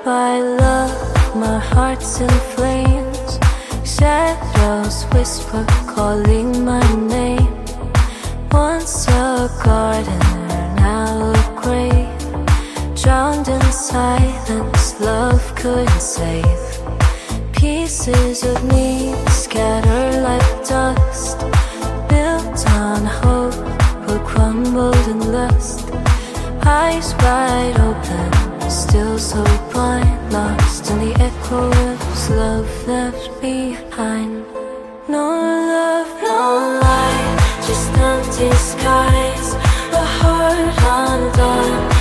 by love, my heart's in flames. Shadows whisper, calling my name. Once a garden, now a grave. Drowned in silence, love couldn't save. Pieces of me scatter like dust. Built on hope, but crumbled in lust. Eyes wide open, still so blind. Lost in the echoes love left behind. No love, no light, just empty skies. A heart undone,